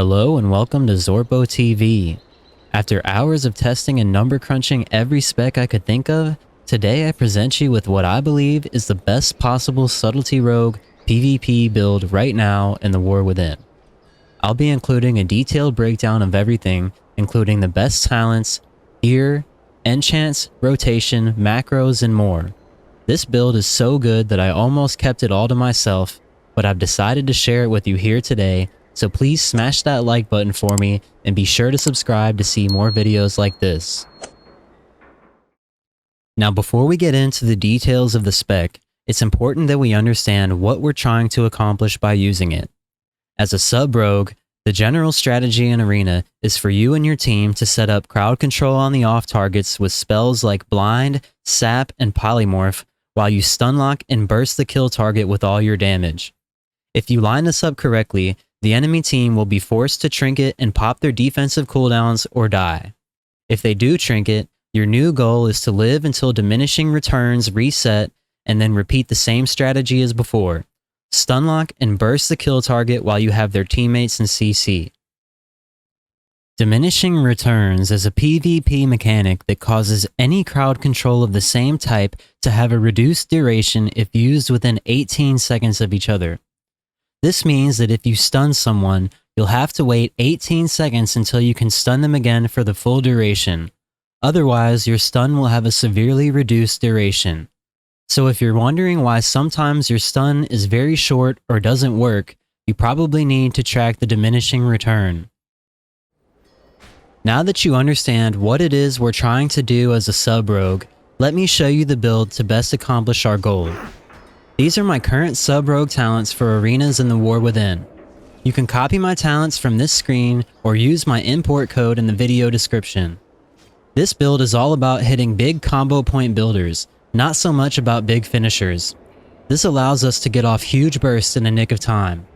Hello and welcome to Zorbo TV. After hours of testing and number crunching every spec I could think of, today I present you with what I believe is the best possible Subtlety Rogue PvP build right now in the War Within. I'll be including a detailed breakdown of everything, including the best talents, gear, enchants, rotation, macros, and more. This build is so good that I almost kept it all to myself, but I've decided to share it with you here today. So please smash that like button for me and be sure to subscribe to see more videos like this. Now before we get into the details of the spec, it's important that we understand what we're trying to accomplish by using it. As a sub-rogue, the general strategy in Arena is for you and your team to set up crowd control on the off targets with spells like Blind, Sap, and Polymorph, while you stunlock and burst the kill target with all your damage. If you line this up correctly, the enemy team will be forced to trinket and pop their defensive cooldowns or die. If they do trinket, your new goal is to live until Diminishing returns reset and then repeat the same strategy as before. Stunlock and burst the kill target while you have their teammates in CC. Diminishing returns is a PvP mechanic that causes any crowd control of the same type to have a reduced duration if used within 18 seconds of each other. This means that if you stun someone, you'll have to wait 18 seconds until you can stun them again for the full duration. Otherwise, your stun will have a severely reduced duration. So if you're wondering why sometimes your stun is very short or doesn't work, you probably need to track the diminishing return. Now that you understand what it is we're trying to do as a sub-rogue, let me show you the build to best accomplish our goal. These are my current sub-rogue talents for arenas in the War Within. You can copy my talents from this screen or use my import code in the video description. This build is all about hitting big combo point builders, not so much about big finishers. This allows us to get off huge bursts in a nick of time.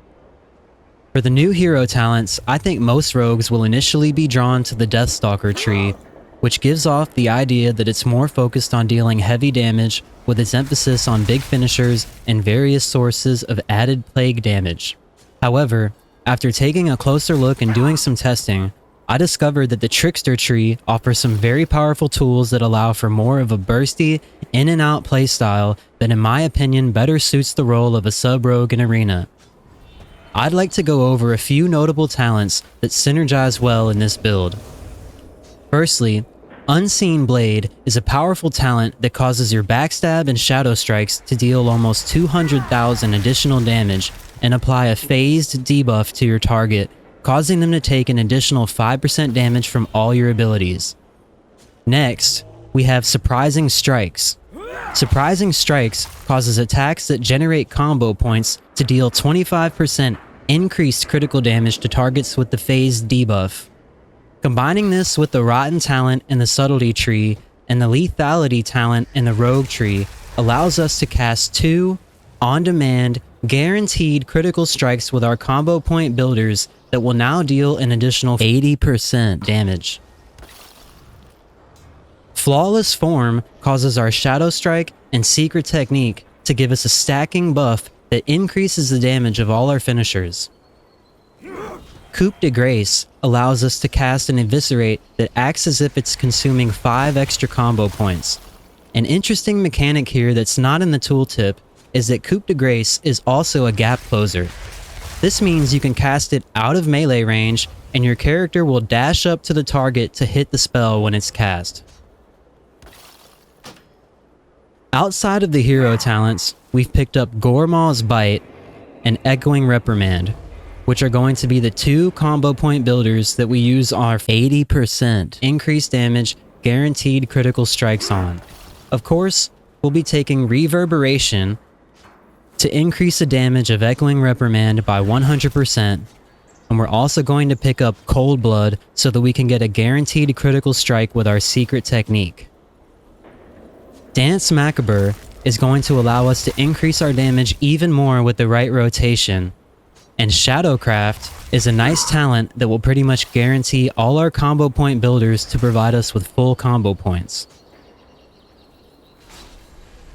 For the new hero talents, I think most rogues will initially be drawn to the Deathstalker tree, which gives off the idea that it's more focused on dealing heavy damage with its emphasis on big finishers and various sources of added plague damage. However, after taking a closer look and doing some testing, I discovered that the Trickster tree offers some very powerful tools that allow for more of a bursty, in and out playstyle that in my opinion better suits the role of a sub-rogue in Arena. I'd like to go over a few notable talents that synergize well in this build. Firstly, Unseen Blade is a powerful talent that causes your backstab and shadow strikes to deal almost 200,000 additional damage and apply a phased debuff to your target, causing them to take an additional 5% damage from all your abilities. Next, we have Surprising Strikes. Surprising Strikes causes attacks that generate combo points to deal 25% increased critical damage to targets with the phased debuff. Combining this with the Rotten talent in the Subtlety tree and the Lethality talent in the Rogue tree allows us to cast 2 on-demand, guaranteed critical strikes with our combo point builders that will now deal an additional 80% damage. Flawless Form causes our Shadow Strike and Secret Technique to give us a stacking buff that increases the damage of all our finishers. Coup de Grace allows us to cast an Eviscerate that acts as if it's consuming 5 extra combo points. An interesting mechanic here that's not in the tooltip is that Coup de Grace is also a gap closer. This means you can cast it out of melee range and your character will dash up to the target to hit the spell when it's cast. Outside of the hero talents, we've picked up Gormaw's Bite and Echoing Reprimand, which are going to be the 2 combo point builders that we use our 80% increased damage guaranteed critical strikes on. Of course, we'll be taking Reverberation to increase the damage of Echoing Reprimand by 100%, and we're also going to pick up Cold Blood so that we can get a guaranteed critical strike with our Secret Technique. Dance Macabre is going to allow us to increase our damage even more with the right rotation, and Shadowcraft is a nice talent that will pretty much guarantee all our combo point builders to provide us with full combo points.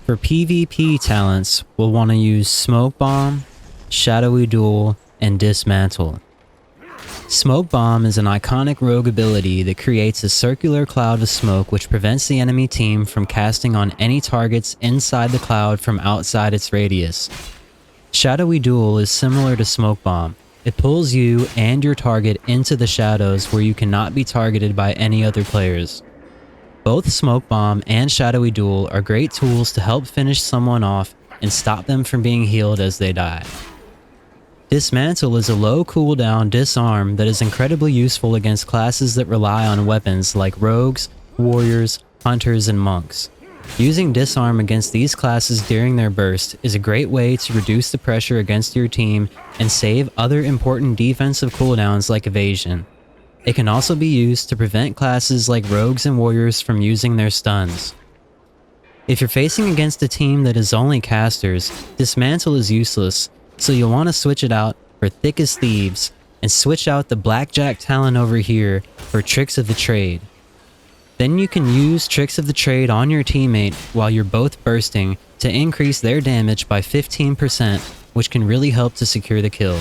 For PvP talents, we'll want to use Smoke Bomb, Shadowy Duel, and Dismantle. Smoke Bomb is an iconic rogue ability that creates a circular cloud of smoke which prevents the enemy team from casting on any targets inside the cloud from outside its radius. Shadowy Duel is similar to Smoke Bomb. It pulls you and your target into the shadows where you cannot be targeted by any other players. Both Smoke Bomb and Shadowy Duel are great tools to help finish someone off and stop them from being healed as they die. Dismantle is a low cooldown disarm that is incredibly useful against classes that rely on weapons like rogues, warriors, hunters, and monks. Using disarm against these classes during their burst is a great way to reduce the pressure against your team and save other important defensive cooldowns like evasion. It can also be used to prevent classes like rogues and warriors from using their stuns. If you're facing against a team that is only casters, Dismantle is useless, so you'll want to switch it out for Thick as Thieves, and switch out the Blackjack Talon over here for Tricks of the Trade. Then you can use Tricks of the Trade on your teammate while you're both bursting to increase their damage by 15%, which can really help to secure the kill.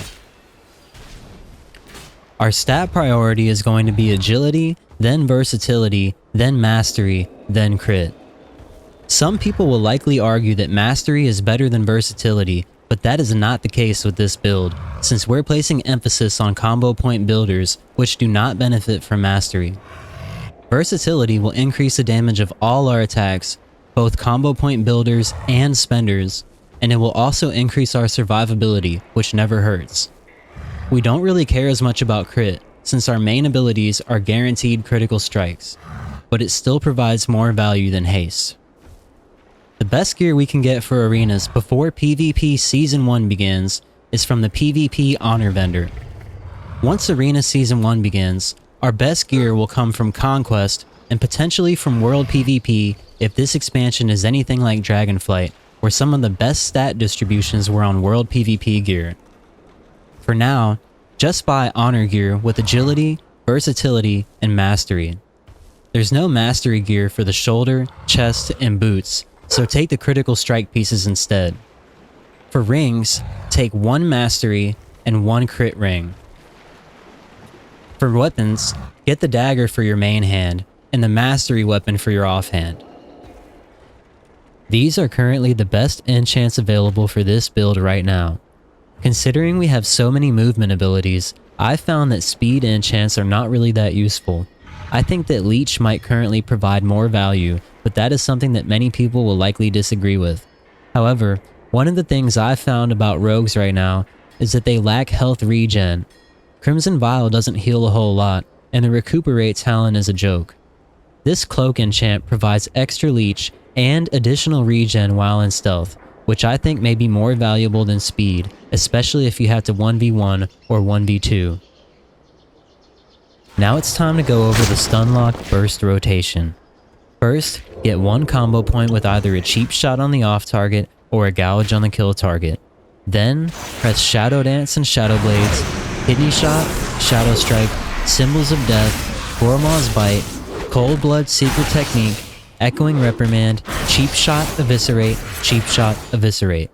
Our stat priority is going to be Agility, then Versatility, then Mastery, then Crit. Some people will likely argue that Mastery is better than Versatility, but that is not the case with this build, since we're placing emphasis on combo point builders, which do not benefit from Mastery. Versatility will increase the damage of all our attacks, both combo point builders and spenders, and it will also increase our survivability, which never hurts. We don't really care as much about crit, since our main abilities are guaranteed critical strikes, but it still provides more value than haste. The best gear we can get for arenas before PvP Season 1 begins is from the PvP Honor Vendor. Once Arena Season 1 begins, our best gear will come from Conquest and potentially from World PvP if this expansion is anything like Dragonflight, where some of the best stat distributions were on World PvP gear. For now, just buy Honor gear with Agility, Versatility, and Mastery. There's no Mastery gear for the shoulder, chest, and boots, so take the critical strike pieces instead. For rings, take 1 Mastery and 1 crit ring. For weapons, get the dagger for your main hand and the Mastery weapon for your offhand. These are currently the best enchants available for this build right now. Considering we have so many movement abilities, I've found that speed enchants are not really that useful. I think that Leech might currently provide more value, but that is something that many people will likely disagree with. However, one of the things I've found about rogues right now is that they lack health regen. Crimson Vial doesn't heal a whole lot, and the Recuperate talent is a joke. This Cloak enchant provides extra leech and additional regen while in stealth, which I think may be more valuable than speed, especially if you have to 1v1 or 1v2. Now it's time to go over the Stunlock Burst rotation. First, get 1 combo point with either a cheap shot on the off target or a gouge on the kill target. Then, press Shadow Dance and Shadow Blades, Kidney Shot, Shadow Strike, Symbols of Death, Gormaw's Bite, Cold Blood Secret Technique, Echoing Reprimand, Cheap Shot Eviscerate, Cheap Shot Eviscerate.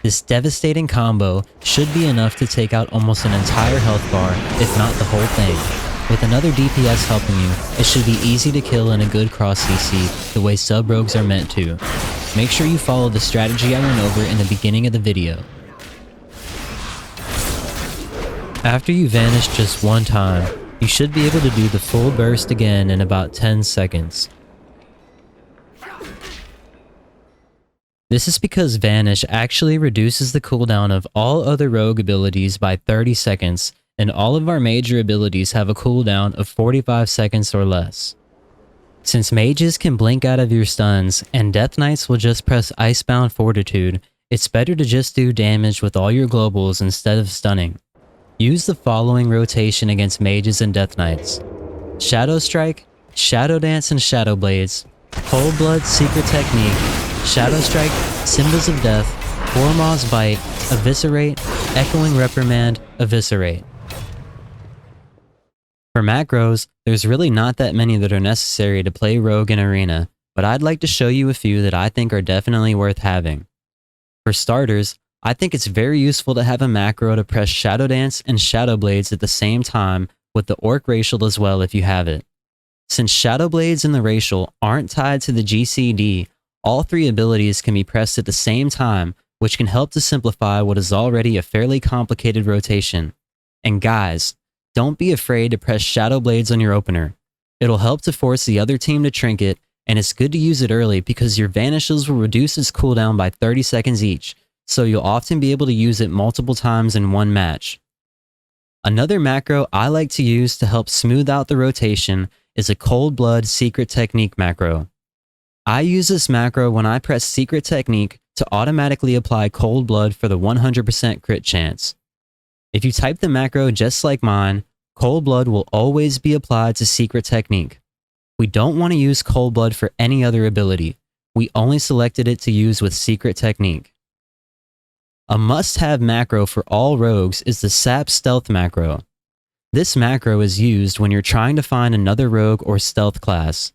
This devastating combo should be enough to take out almost an entire health bar, if not the whole thing. With another DPS helping you, it should be easy to kill in a good cross CC the way sub rogues are meant to. Make sure you follow the strategy I went over in the beginning of the video. After you vanish just one time, you should be able to do the full burst again in about 10 seconds. This is because Vanish actually reduces the cooldown of all other rogue abilities by 30 seconds, and all of our major abilities have a cooldown of 45 seconds or less. Since mages can blink out of your stuns, and Death Knights will just press Icebound Fortitude, it's better to just do damage with all your globals instead of stunning. Use the following rotation against mages and Death Knights: Shadow Strike, Shadow Dance and Shadow Blades, Cold Blood Secret Technique, Shadow Strike, Symbols of Death, Gormaw's Bite, Eviscerate, Echoing Reprimand, Eviscerate. For macros, there's really not that many that are necessary to play Rogue in Arena, but I'd like to show you a few that I think are definitely worth having. For starters, I think it's very useful to have a macro to press Shadow Dance and Shadow Blades at the same time with the Orc Racial as well if you have it. Since Shadow Blades and the Racial aren't tied to the GCD, all three abilities can be pressed at the same time, which can help to simplify what is already a fairly complicated rotation. And guys, don't be afraid to press Shadow Blades on your opener. It'll help to force the other team to trinket, and it's good to use it early because your Vanishes will reduce its cooldown by 30 seconds each, so you'll often be able to use it multiple times in one match. Another macro I like to use to help smooth out the rotation is a Cold Blood Secret Technique macro. I use this macro when I press Secret Technique to automatically apply Cold Blood for the 100% crit chance. If you type the macro just like mine, Cold Blood will always be applied to Secret Technique. We don't want to use Cold Blood for any other ability. We only selected it to use with Secret Technique. A must-have macro for all rogues is the Sap Stealth macro. This macro is used when you're trying to find another rogue or stealth class.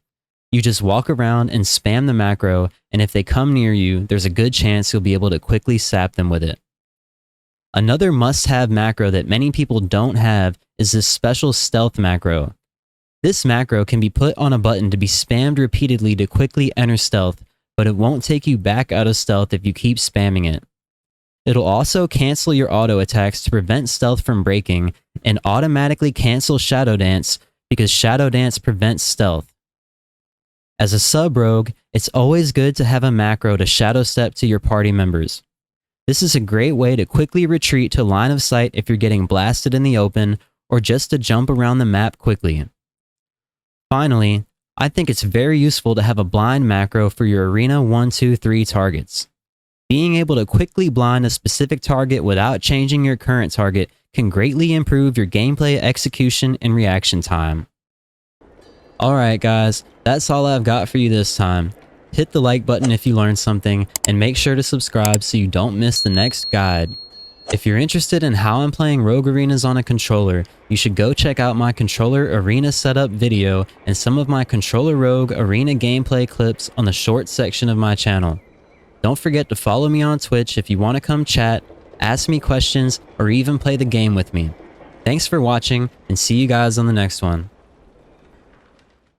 You just walk around and spam the macro, and if they come near you, there's a good chance you'll be able to quickly sap them with it. Another must-have macro that many people don't have is this special Stealth macro. This macro can be put on a button to be spammed repeatedly to quickly enter stealth, but it won't take you back out of stealth if you keep spamming it. It'll also cancel your auto attacks to prevent stealth from breaking, and automatically cancel Shadow Dance because Shadow Dance prevents stealth. As a sub rogue, it's always good to have a macro to shadow step to your party members. This is a great way to quickly retreat to line of sight if you're getting blasted in the open, or just to jump around the map quickly. Finally, I think it's very useful to have a blind macro for your Arena 1, 2, 3 targets. Being able to quickly blind a specific target without changing your current target can greatly improve your gameplay execution and reaction time. Alright guys, that's all I've got for you this time. Hit the like button if you learned something, and make sure to subscribe so you don't miss the next guide. If you're interested in how I'm playing Rogue Arenas on a controller, you should go check out my controller arena setup video and some of my controller Rogue arena gameplay clips on the short section of my channel. Don't forget to follow me on Twitch if you want to come chat, ask me questions, or even play the game with me. Thanks for watching, and see you guys on the next one.